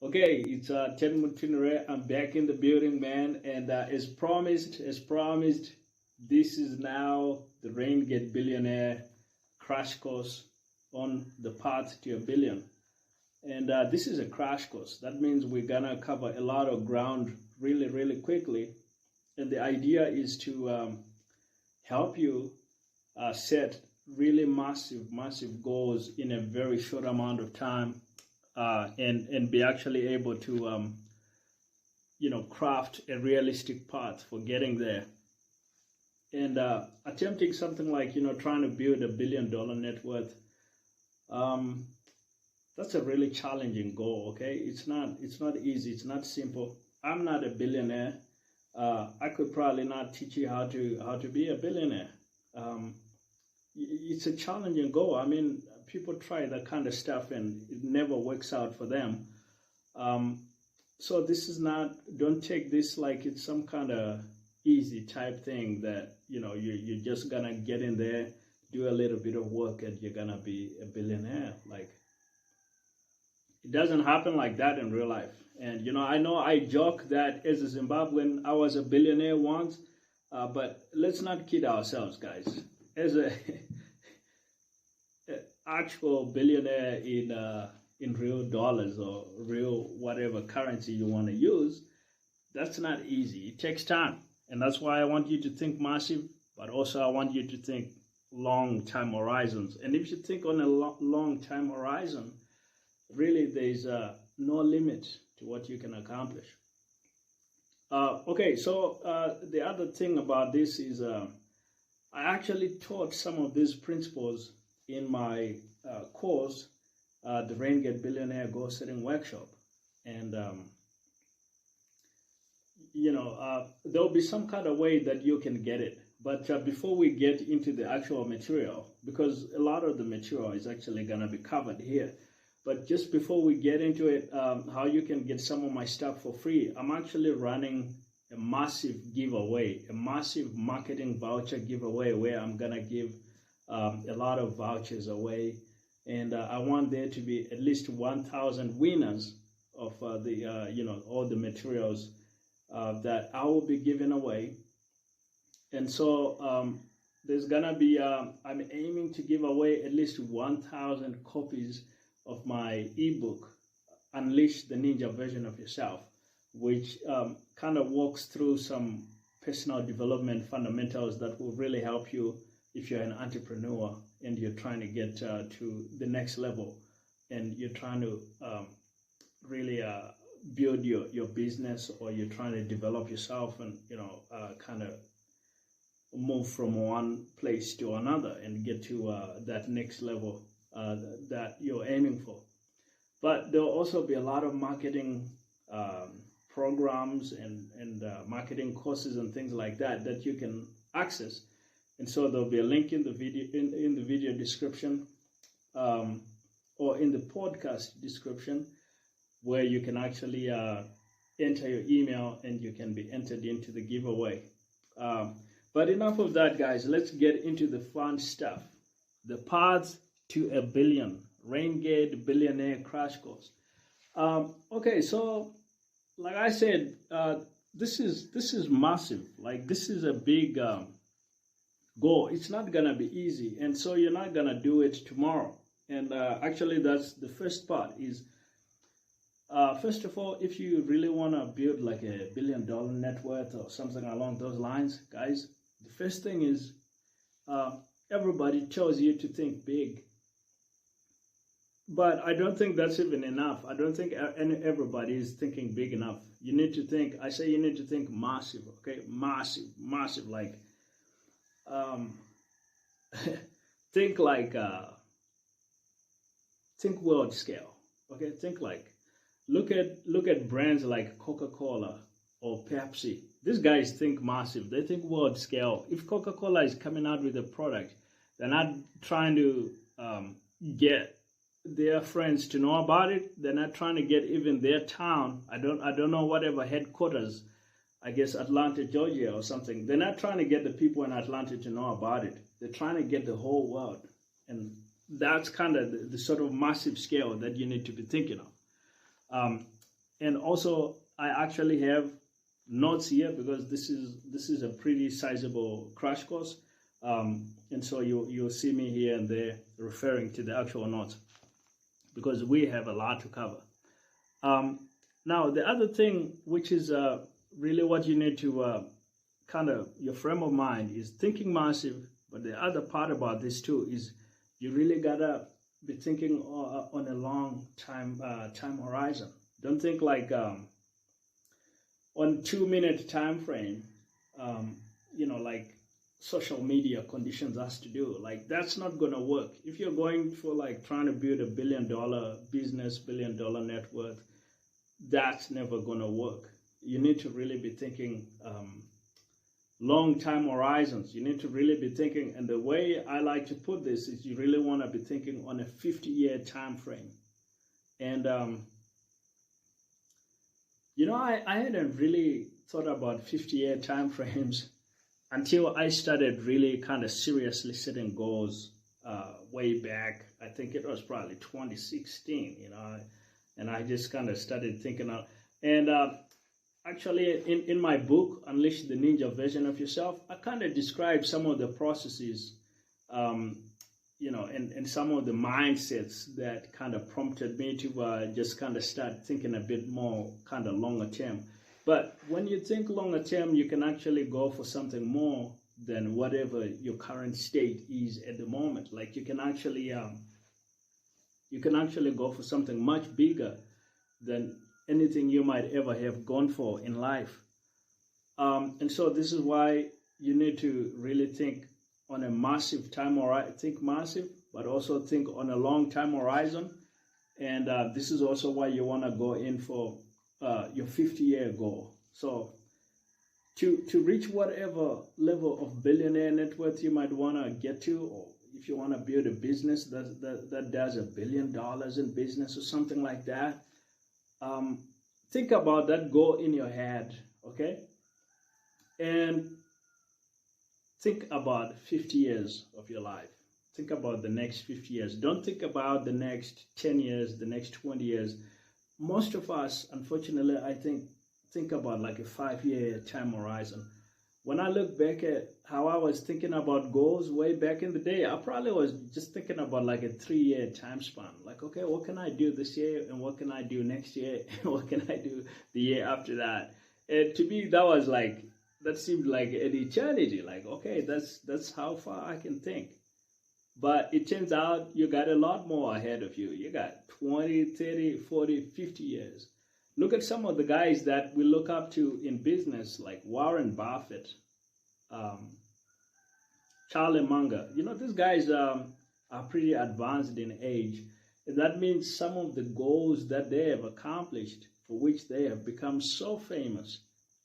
Okay, it's Ted Mutinere. I'm back in the building, man. And as promised, this is now the Renegade Billionaire Crash Course on the path to a billion. And this is a crash course. That means we're gonna cover a lot of ground really, really quickly. And the idea is to help you set really massive goals in a very short amount of time. And be actually able to craft a realistic path for getting there. And attempting something like trying to build $1 billion net worth, that's a really challenging goal. Okay, it's not easy, it's not simple. I'm not a billionaire. I could probably not teach you how to be a billionaire. It's a challenging goal. I mean, people try that kind of stuff and it never works out for them. So this is not, don't take this like it's some kind of easy type thing that, you're just gonna get in there, do a little bit of work and you're gonna be a billionaire. Like, it doesn't happen like that in real life. And, I know I joke that as a Zimbabwean, I was a billionaire once, but let's not kid ourselves, guys. As a actual billionaire in real dollars or real whatever currency you want to use, that's not easy. It takes time. And that's why I want you to think massive, but also I want you to think long time horizons. And if you think on a long time horizon, really there's no limit to what you can accomplish. Okay, so the other thing about this is I actually taught some of these principles in my course, the Renegade Billionaire Goal Setting Workshop. And, there'll be some kind of way that you can get it. But before we get into the actual material, because a lot of the material is actually going to be covered here. But just before we get into it, how you can get some of my stuff for free, I'm actually running a massive giveaway, a massive marketing voucher giveaway where I'm going to give a lot of vouchers away. And I want there to be at least 1,000 winners of all the materials that I will be giving away. And so there's going to be, I'm aiming to give away at least 1,000 copies of my ebook, Unleash the Ninja Version of Yourself, which kind of walks through some personal development fundamentals that will really help you if you're an entrepreneur and you're trying to get to the next level and you're trying to really build your business, or you're trying to develop yourself and kind of move from one place to another and get to that next level that you're aiming for. But there'll also be a lot of marketing programs and marketing courses and things like that you can access. And so there'll be a link in the video in the video description or in the podcast description where you can actually enter your email and you can be entered into the giveaway. But enough of that, guys. Let's get into the fun stuff. The path to a billion, Renegade Billionaire Crash Course. Okay, so like I said, this is massive. Like, this is a big goal. It's not gonna be easy, and so you're not gonna do it tomorrow. And actually, that's the first part. Is first of all, if you really want to build like a $1 billion net worth or something along those lines, guys, the first thing is everybody tells you to think big. But I don't think that's even enough. I don't think everybody is thinking big enough. You need to think, I say you need to think massive, okay? Massive, like, think like, think world scale, okay? Think like, look at brands like Coca-Cola or Pepsi. These guys think massive. They think world scale. If Coca-Cola is coming out with a product, they're not trying to get their friends to know about it. They're not trying to get even their town. I don't know, whatever headquarters, I guess Atlanta, Georgia or something. They're not trying to get the people in Atlanta to know about it. They're trying to get the whole world. And that's kind of the sort of massive scale that you need to be thinking of. And also I actually have notes here because this is a pretty sizable crash course. And so you'll see me here and there referring to the actual notes because we have a lot to cover. Now, the other thing, which is really what you need to kind of your frame of mind, is thinking massive. But the other part about this too is you really gotta be thinking on a long time horizon. Don't think like on 2-minute time frame. Like social media conditions us to do. Like, that's not gonna work. If you're going for like trying to build a $1 billion business, $1 billion net worth, that's never gonna work. You need to really be thinking long time horizons. You need to really be thinking, and the way I like to put this is you really want to be thinking on a 50-year time frame. And I hadn't really thought about 50-year time frames until I started really kind of seriously setting goals way back. I think it was probably 2016, and I just kind of started thinking out. And actually, in my book, Unleash the Ninja Version of Yourself, I kind of describe some of the processes, and some of the mindsets that kind of prompted me to just kind of start thinking a bit more kind of longer term. But when you think longer term, you can actually go for something more than whatever your current state is at the moment. Like, you can actually go for something much bigger than anything you might ever have gone for in life. And so this is why you need to really think on a massive time horizon. Think massive, but also think on a long time horizon. And this is also why you want to go in for your 50-year goal. So to reach whatever level of billionaire net worth you might want to get to, or if you want to build a business that does $1 billion in business or something like that, think about that goal in your head, okay? And think about 50 years of your life. Think about the next 50 years. Don't think about the next 10 years, the next 20 years. Most of us, unfortunately, I think about like a 5-year time horizon. When I look back at how I was thinking about goals way back in the day, I probably was just thinking about like a 3-year time span. Like, okay, what can I do this year? And what can I do next year? And what can I do the year after that? And to me, that seemed like an eternity. Like, okay, that's how far I can think. But it turns out you got a lot more ahead of you. You got 20, 30, 40, 50 years. Look at some of the guys that we look up to in business, like Warren Buffett, Charlie Munger. These guys are pretty advanced in age. And that means some of the goals that they have accomplished, for which they have become so famous,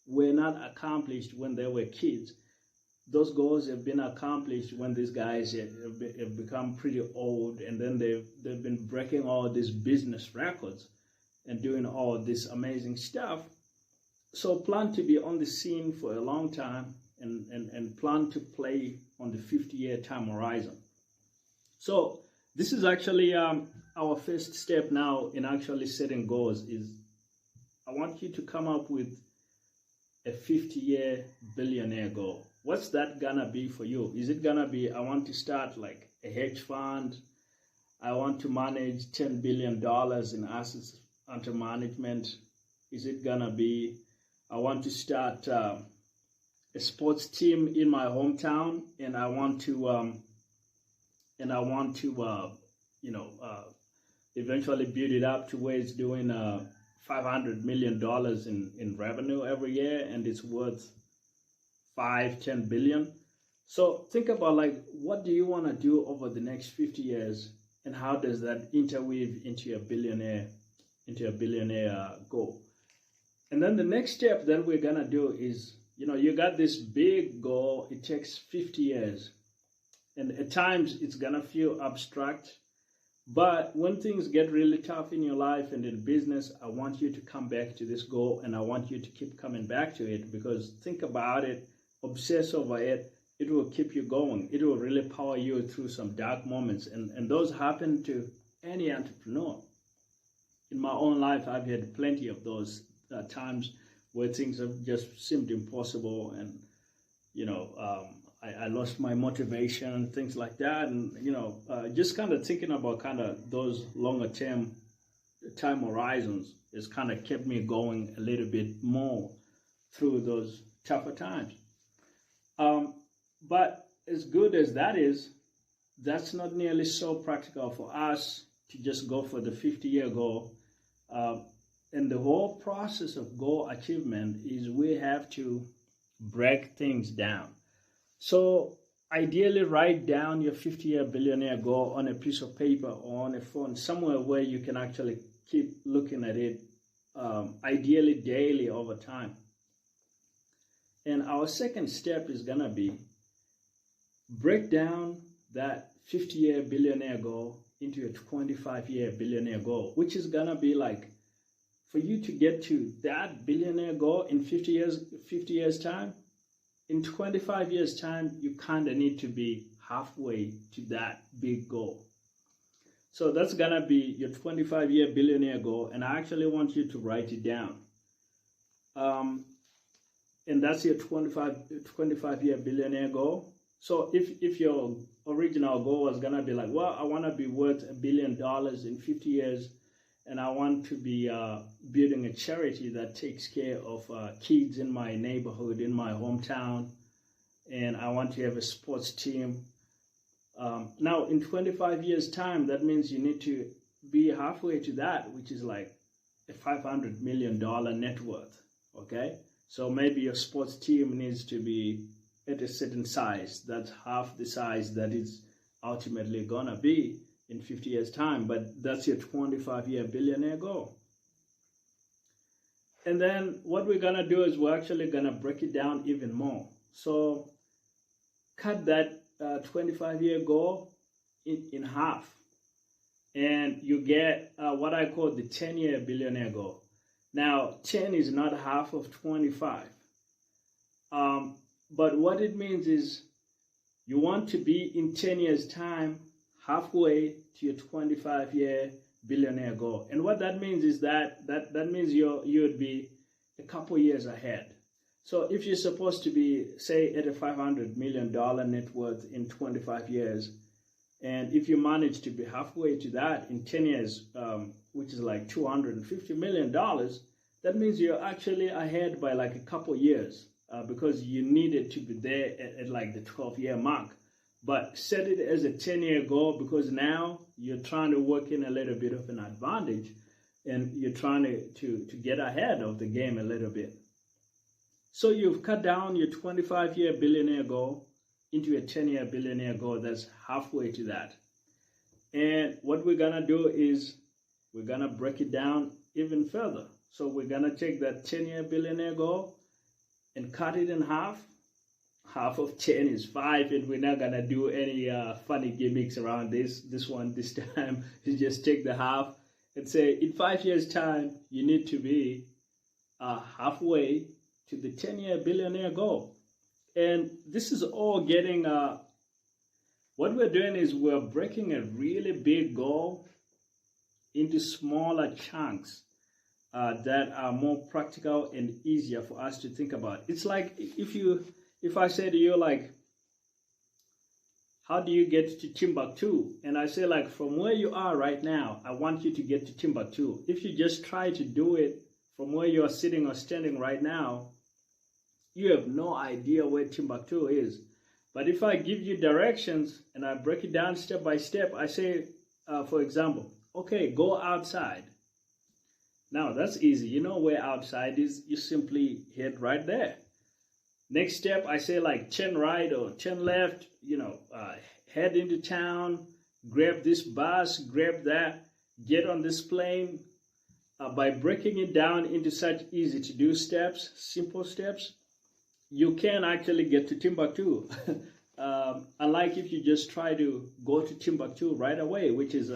were not accomplished when they were kids. Those goals have been accomplished when these guys have become pretty old, and then they've been breaking all these business records and doing all this amazing stuff. So plan to be on the scene for a long time and plan to play on the 50-year time horizon. So this is actually our first step now in actually setting goals. Is I want you to come up with a 50-year billionaire goal. What's that gonna be for you? Is it gonna be, I want to start like a hedge fund? I want to manage $10 billion in assets under management? Is it gonna be, I want to start a sports team in my hometown, and I want to eventually build it up to where it's doing $500 million in revenue every year, and it's worth 5-10 billion. So think about, like, what do you want to do over the next 50 years, and how does that interweave into a billionaire goal? And then the next step that we're gonna do is, you got this big goal. It takes 50 years, and at times it's gonna feel abstract. But when things get really tough in your life and in business, I want you to come back to this goal, and I want you to keep coming back to it, because think about it, obsess over it. It will keep you going. It will really power you through some dark moments. And those happen to any entrepreneur. in my own life, I've had plenty of those times where things have just seemed impossible, and I lost my motivation, things like that, and just kind of thinking about kind of those longer time horizons has kind of kept me going a little bit more through those tougher times. But as good as that is, that's not nearly so practical for us to just go for the 50-year goal. And the whole process of goal achievement is we have to break things down. So ideally, write down your 50-year billionaire goal on a piece of paper or on a phone, somewhere where you can actually keep looking at it, ideally daily over time. And our second step is going to be break down that 50-year billionaire goal into a 25-year billionaire goal, which is going to be like, for you to get to that billionaire goal in 50 years time, in 25 years time, you kind of need to be halfway to that big goal. So that's going to be your 25-year billionaire goal, and I actually want you to write it down. And that's your 25-year billionaire goal. So if your original goal was going to be like, well, I want to be worth $1 billion in 50 years, and I want to be building a charity that takes care of kids in my neighborhood, in my hometown, and I want to have a sports team. Now, in 25 years' time, that means you need to be halfway to that, which is like a $500 million net worth, okay? So maybe your sports team needs to be at a certain size. That's half the size that it's ultimately gonna be in 50 years' time, but that's your 25-year billionaire goal. And then what we're gonna do is we're actually gonna break it down even more. So cut that 25-year goal in half, and you get what I call the 10-year billionaire goal. Now, 10 is not half of 25. But what it means is you want to be in 10 years' time halfway to your 25-year billionaire goal. And what that means is that means you would be a couple years ahead. So if you're supposed to be, say, at a $500 million net worth in 25 years, and if you manage to be halfway to that in 10 years, which is like $250 million, that means you're actually ahead by like a couple years, because you needed to be there at like the 12-year mark. But set it as a 10-year goal, because now you're trying to work in a little bit of an advantage, and you're trying to get ahead of the game a little bit. So you've cut down your 25-year billionaire goal into a 10-year billionaire goal that's halfway to that. And what we're going to do is we're going to break it down even further. So we're going to take that 10-year billionaire goal and cut it in half. Half of 10 is 5, and we're not going to do any funny gimmicks around this time. You just take the half and say, in 5 years' time, you need to be halfway to the 10-year billionaire goal. And this is all getting, what we're doing is we're breaking a really big goal into smaller chunks that are more practical and easier for us to think about. It's like if I say to you, like, how do you get to Timbuktu? And I say, like, from where you are right now, I want you to get to Timbuktu. If you just try to do it from where you are sitting or standing right now, you have no idea where Timbuktu is. But if I give you directions and I break it down step by step, I say, for example, okay, go outside. Now, that's easy. You know where outside is. You simply head right there. Next step, I say, like, turn right or turn left, head into town, grab this bus, grab that, get on this plane. By breaking it down into such easy-to-do steps, simple steps, you can actually get to Timbuktu. Unlike if you just try to go to Timbuktu right away, which is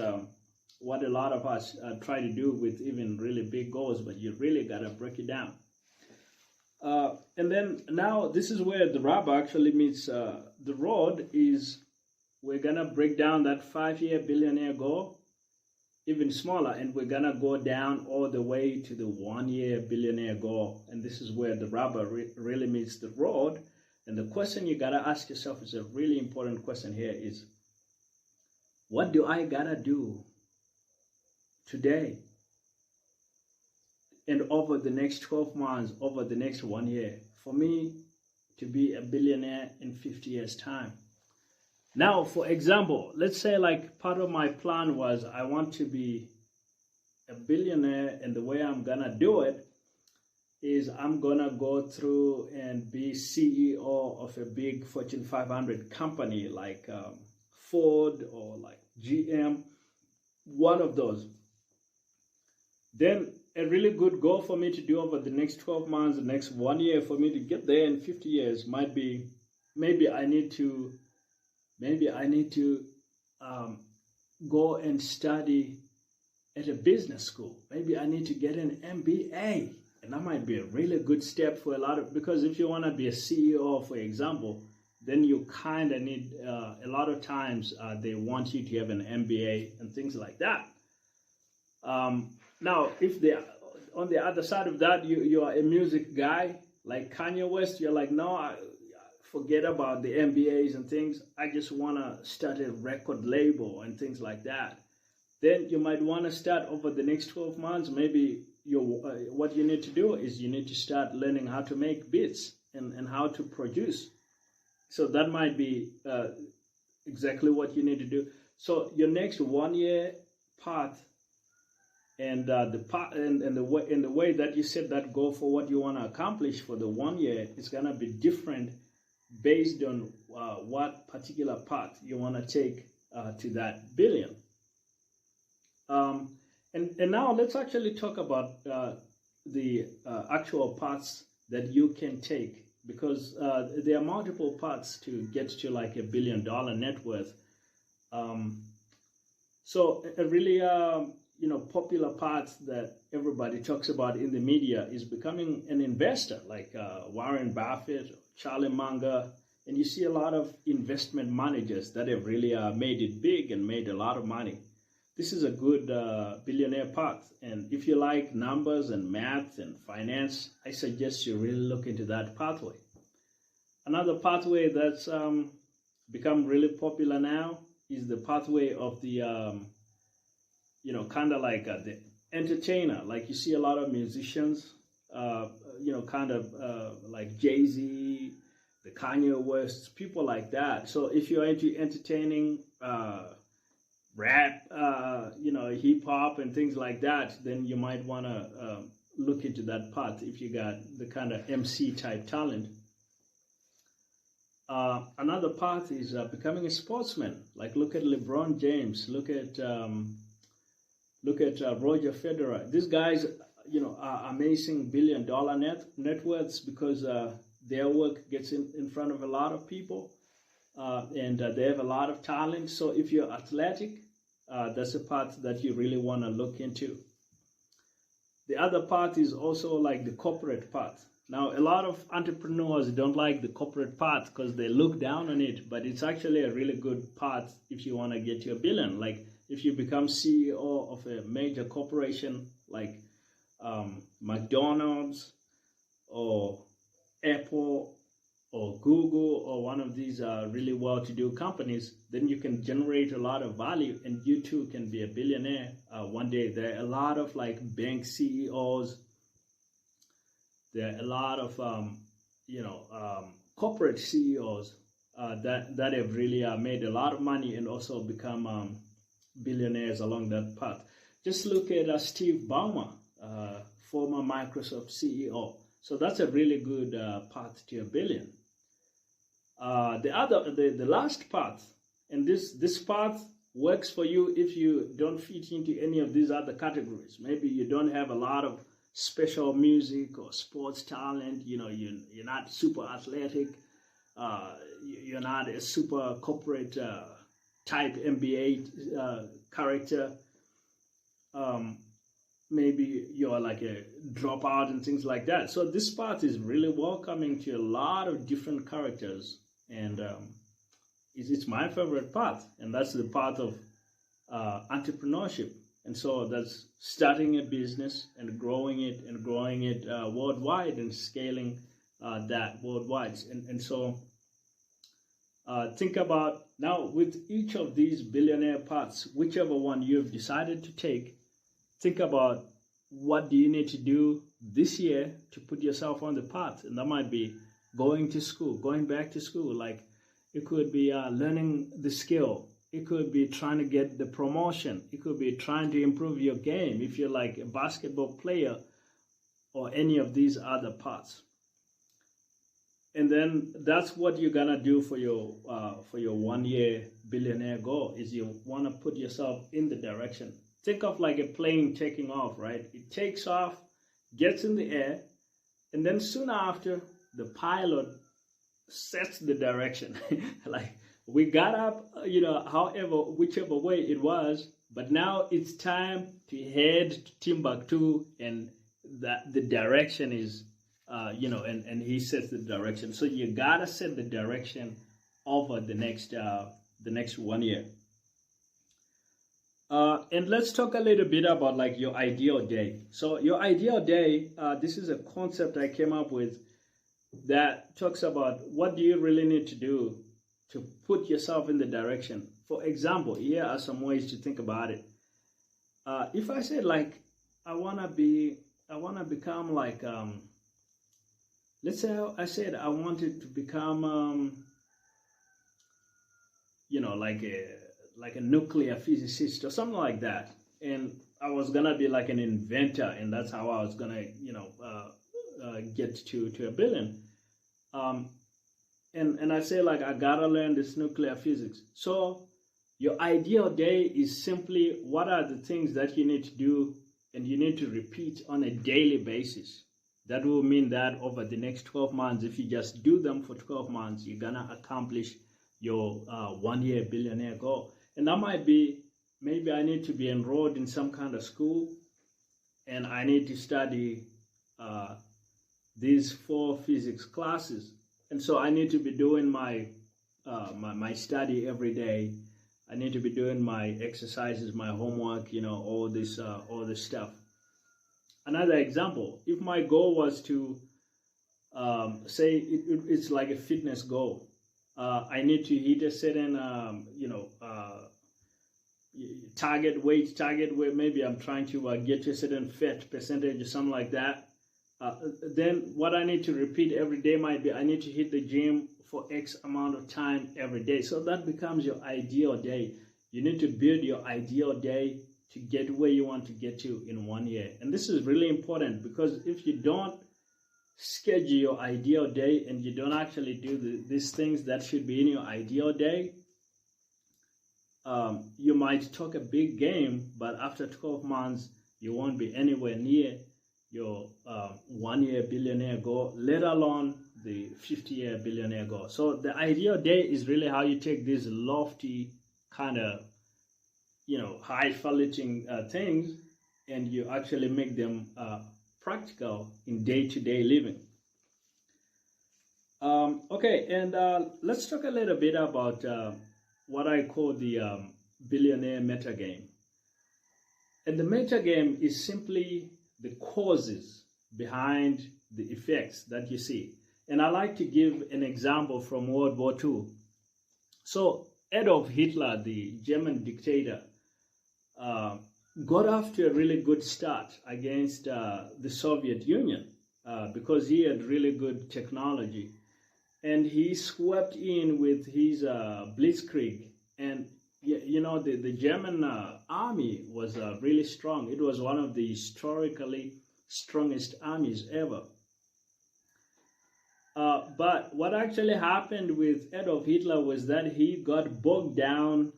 what a lot of us try to do with even really big goals, but you really got to break it down. And then now this is where the rubber actually meets the road. Is we're going to break down that 5-year billionaire goal even smaller, and we're gonna go down all the way to the 1 year billionaire goal. And this is where the rubber really meets the road. And the question you gotta ask yourself is a really important question here is, what do I gotta do today and over the next 12 months, over the next 1 year, for me to be a billionaire in 50 years' time? Now, for example, let's say like part of my plan was I want to be a billionaire, and the way I'm gonna do it is I'm gonna go through and be CEO of a big Fortune 500 company like Ford or like GM, one of those. Then a really good goal for me to do over the next 12 months, the next 1 year, for me to get there in 50 years might be, maybe I need to go and study at a business school. Maybe I need to get an MBA. And that might be a really good step for a lot of, because if you want to be a CEO, for example, then you kind of need, a lot of times they want you to have an MBA and things like that. Now, if they, on the other side of that, you are a music guy, like Kanye West, you're like, no, forget about the MBAs and things. I just want to start a record label and things like that. Then you might want to start over the next 12 months. Maybe what you need to do is you need to start learning how to make beats and how to produce. So that might be exactly what you need to do. So your next 1 year path and the way that you set that goal for what you want to accomplish for the 1 year is gonna be different based on what particular path you want to take to that billion. And now let's actually talk about the actual paths that you can take, because there are multiple paths to get to like $1 billion net worth. So a really popular path that everybody talks about in the media is becoming an investor, like Warren Buffett, Charlie Munger, and you see a lot of investment managers that have really made it big and made a lot of money. This is a good billionaire path, and if you like numbers and math and finance, I suggest you really look into that pathway. Another pathway that's become really popular now is the pathway of the kind of like the entertainer. Like you see a lot of musicians, like Jay-Z, the Kanye West, people like that. So if you're into entertaining, rap, hip hop and things like that, then you might want to look into that path if you got the kind of MC type talent. Another path is becoming a sportsman. Like look at LeBron James, look at Roger Federer. These guys, are amazing $1 billion net worths because their work gets in front of a lot of people, and they have a lot of talent. So if you're athletic, that's a path that you really want to look into. The other path is also like the corporate path. Now, a lot of entrepreneurs don't like the corporate path because they look down on it, but it's actually a really good path if you want to get to $1 billion. Like if you become CEO of a major corporation like McDonald's or Apple or Google or one of these really well-to-do companies, then you can generate a lot of value, and you too can be a billionaire one day. There are a lot of like bank CEOs. There are a lot of corporate CEOs that have really made a lot of money and also become billionaires along that path. Just look at Steve Ballmer, former Microsoft CEO. So that's a really good path to $1 billion. The last path, and this path works for you if you don't fit into any of these other categories. Maybe you don't have a lot of special music or sports talent. You're not super athletic. You're not a super corporate type MBA character. Maybe you're like a dropout and things like that. So this path is really welcoming to a lot of different characters, and it's my favorite path, and that's the path of entrepreneurship. And so that's starting a business and growing it worldwide and scaling that worldwide. And so think about now with each of these billionaire paths, whichever one you've decided to take, think about what do you need to do this year to put yourself on the path. And that might be going to school, going back to school. Like it could be learning the skill. It could be trying to get the promotion. It could be trying to improve your game if you're like a basketball player or any of these other parts. And then that's what you're gonna do for your 1 year billionaire goal is you wanna put yourself in the direction. Think of like a plane taking off, right? It takes off, gets in the air, and then soon after, the pilot sets the direction. Like we got up, whichever way it was, but now it's time to head to Timbuktu, and that the direction is, and he sets the direction. So you gotta set the direction over the next 1 year. And let's talk a little bit about like your ideal day. So your ideal day, this is a concept I came up with that talks about what do you really need to do to put yourself in the direction. For example, here are some ways to think about it. If I said like I wanna become like let's say I said I wanted to become like a nuclear physicist or something like that, and I was gonna be like an inventor, and that's how I was gonna get to a billion. And I say like I gotta learn this nuclear physics. So your ideal day is simply what are the things that you need to do and you need to repeat on a daily basis. That will mean that over the next 12 months, if you just do them for 12 months, you're gonna accomplish your 1 year billionaire goal. And that might be, maybe I need to be enrolled in some kind of school and I need to study these 4 physics classes. And so I need to be doing my study every day. I need to be doing my exercises, my homework, all this stuff. Another example, if my goal was to say it's like a fitness goal, I need to hit a certain weight target where maybe I'm trying to get to a certain fat percentage or something like that. Then what I need to repeat every day might be I need to hit the gym for X amount of time every day. So that becomes your ideal day. You need to build your ideal day to get where you want to get to in 1 year. And this is really important because if you don't schedule your ideal day and you don't actually do these things that should be in your ideal day, you might talk a big game, but after 12 months, you won't be anywhere near your 1 year billionaire goal, let alone the 50-year billionaire goal. So the ideal day is really how you take these lofty kind of, highfalutin things and you actually make them practical in day-to-day living. Okay, and let's talk a little bit about what I call the billionaire metagame. And the metagame is simply the causes behind the effects that you see. And I like to give an example from World War II. So Adolf Hitler, the German dictator, got off to a really good start against the Soviet Union because he had really good technology. And he swept in with his blitzkrieg. And, the German army was really strong. It was one of the historically strongest armies ever. But what actually happened with Adolf Hitler was that he got bogged down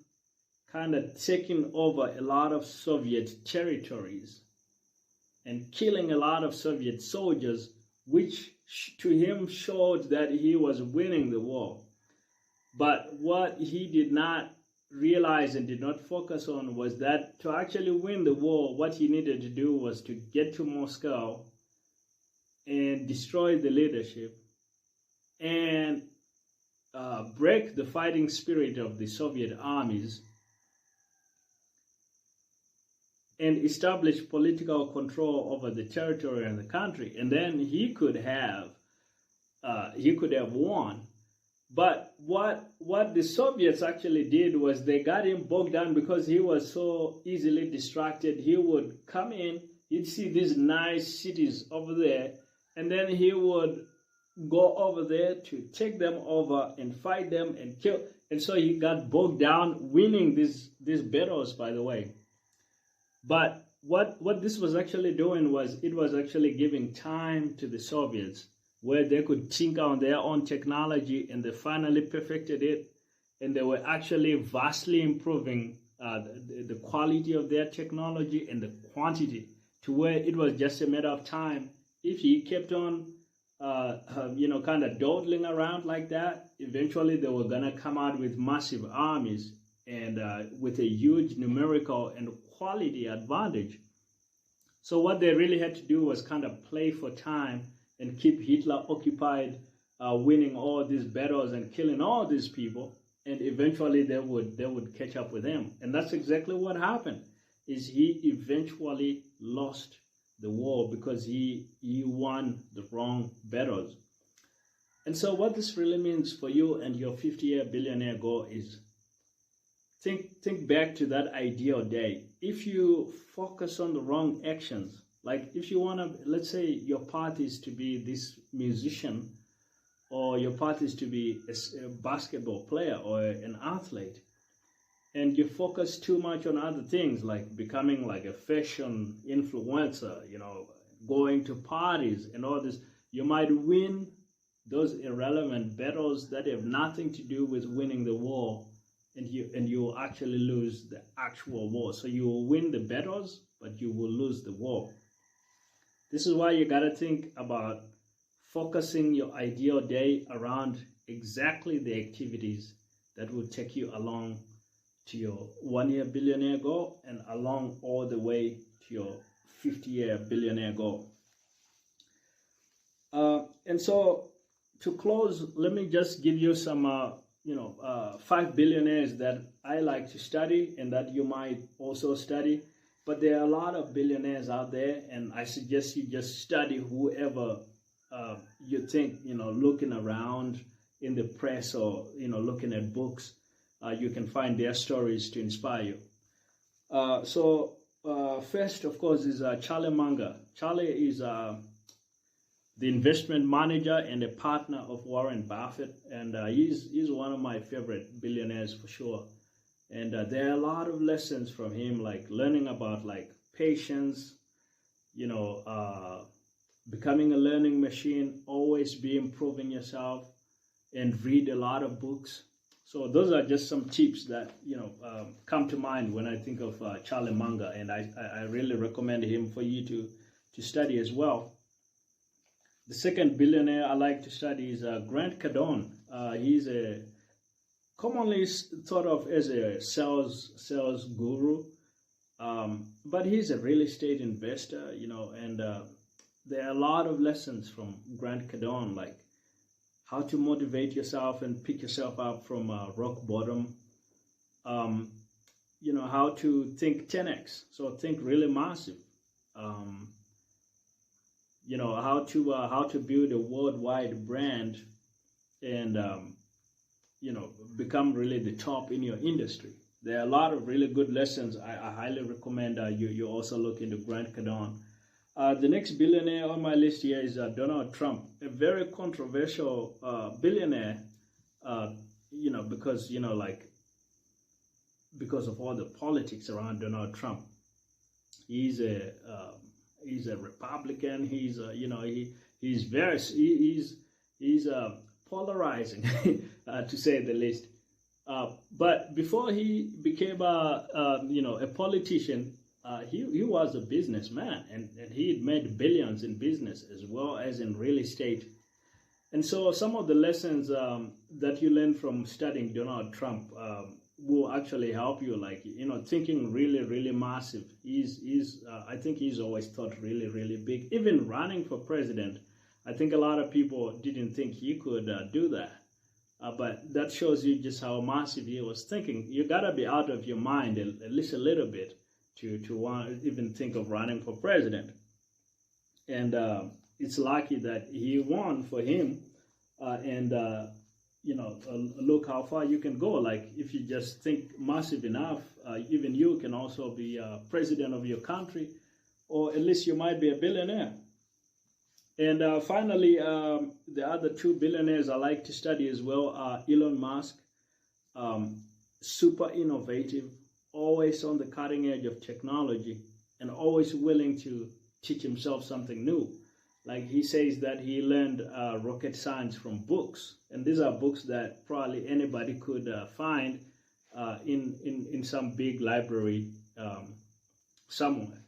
kind of taking over a lot of Soviet territories and killing a lot of Soviet soldiers, which to him showed that he was winning the war. But what he did not realize and did not focus on was that to actually win the war, what he needed to do was to get to Moscow and destroy the leadership and break the fighting spirit of the Soviet armies and establish political control over the territory and the country, and then he could have won. But what the Soviets actually did was they got him bogged down because he was so easily distracted. He would come in, he'd see these nice cities over there, and then he would go over there to take them over and fight them and kill. And so he got bogged down winning these battles, by the way. But what this was actually doing was it was actually giving time to the Soviets where they could tinker on their own technology, and they finally perfected it, and they were actually vastly improving the quality of their technology and the quantity to where it was just a matter of time. If he kept on kind of dawdling around like that, eventually they were gonna come out with massive armies and with a huge numerical and quality advantage. So what they really had to do was kind of play for time and keep Hitler occupied, winning all these battles and killing all these people, and eventually they would catch up with him. And that's exactly what happened. Is he eventually lost the war because he won the wrong battles. And so what this really means for you and your 50-year billionaire goal is think back to that ideal day. If you focus on the wrong actions, like if you want to, let's say your path is to be this musician, or your path is to be a basketball player or an athlete, and you focus too much on other things like becoming like a fashion influencer, going to parties and all this, you might win those irrelevant battles that have nothing to do with winning the war, and you will actually lose the actual war. So you will win the battles, but you will lose the war. This is why you got to think about focusing your ideal day around exactly the activities that will take you along to your 1-year billionaire goal and along all the way to your 50-year billionaire goal. And so to close, let me just give you some 5 billionaires that I like to study and that you might also study. But there are a lot of billionaires out there, and I suggest you just study whoever you think, looking around in the press or, looking at books, you can find their stories to inspire you. First, of course, is Charlie Munger. Charlie is the investment manager and a partner of Warren Buffett, and he's one of my favorite billionaires for sure. And there are a lot of lessons from him, like learning about like patience, becoming a learning machine, always be improving yourself, and read a lot of books. So those are just some tips that come to mind when I think of Charlie Munger, and I really recommend him for you to study as well. The second billionaire I like to study is Grant Cardone. He's a commonly thought of as a sales guru, but he's a real estate investor, and there are a lot of lessons from Grant Cardone, like how to motivate yourself and pick yourself up from rock bottom, how to think 10x, so think really massive, how to build a worldwide brand and become really the top in your industry. There are a lot of really good lessons. I highly recommend you also look into Grant Cardone. The next billionaire on my list here is Donald Trump, a very controversial billionaire, because of all the politics around Donald Trump. He's a Republican. He's polarizing, to say the least. But before he became a politician, he was a businessman, and he had made billions in business as well as in real estate. And so some of the lessons that you learn from studying Donald Trump will actually help you, thinking really, really massive. I think he's always thought really, really big. Even running for president, I think a lot of people didn't think he could do that. But that shows you just how massive he was thinking. You gotta be out of your mind at least a little bit even think of running for president. And it's lucky that he won for him. Look how far you can go. Like if you just think massive enough, even you can also be president of your country, or at least you might be a billionaire. And finally, the other two billionaires I like to study as well are Elon Musk, super innovative, always on the cutting edge of technology, and always willing to teach himself something new. Like he says that he learned rocket science from books, and these are books that probably anybody could find in some big library somewhere.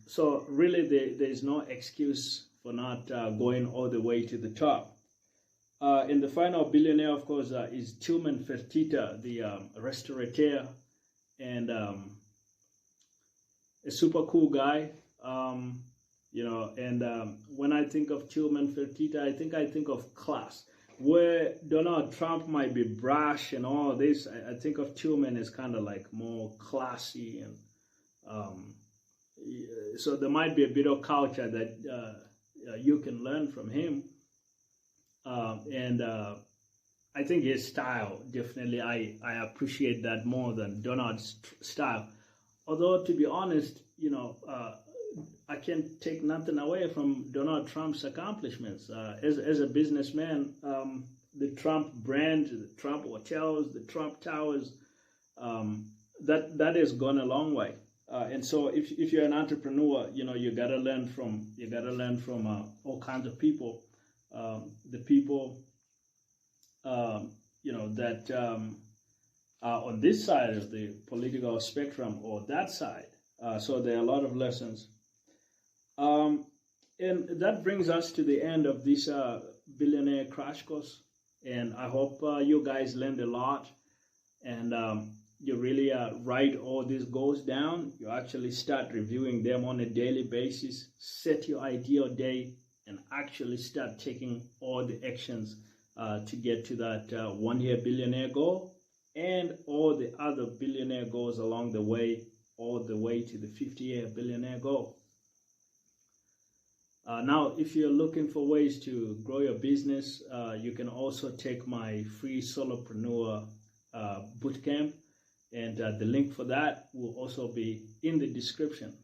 So really there is no excuse for not going all the way to the top. And the final billionaire, of course, is Tillman Fertitta, the restaurateur, and a super cool guy. When I think of Tillman Fertitta, I think of class. Where Donald Trump might be brash and all this, I think of Tillman as kind of like more classy, and so there might be a bit of culture that you can learn from him. I think his style, definitely, I appreciate that more than Donald's style. Although, to be honest, I can't take nothing away from Donald Trump's accomplishments. As a businessman, the Trump brand, the Trump hotels, the Trump towers, that has gone a long way. And so if you're an entrepreneur, you gotta learn from all kinds of people. The people that are on this side of the political spectrum or that side. So there are a lot of lessons. And that brings us to the end of this billionaire crash course. And I hope you guys learned a lot, and you really write all these goals down. You actually start reviewing them on a daily basis. Set your ideal day and actually start taking all the actions to get to that 1 year billionaire goal, and all the other billionaire goals along the way, all the way to the 50-year billionaire goal. Now, if you're looking for ways to grow your business, you can also take my free solopreneur bootcamp, and the link for that will also be in the description.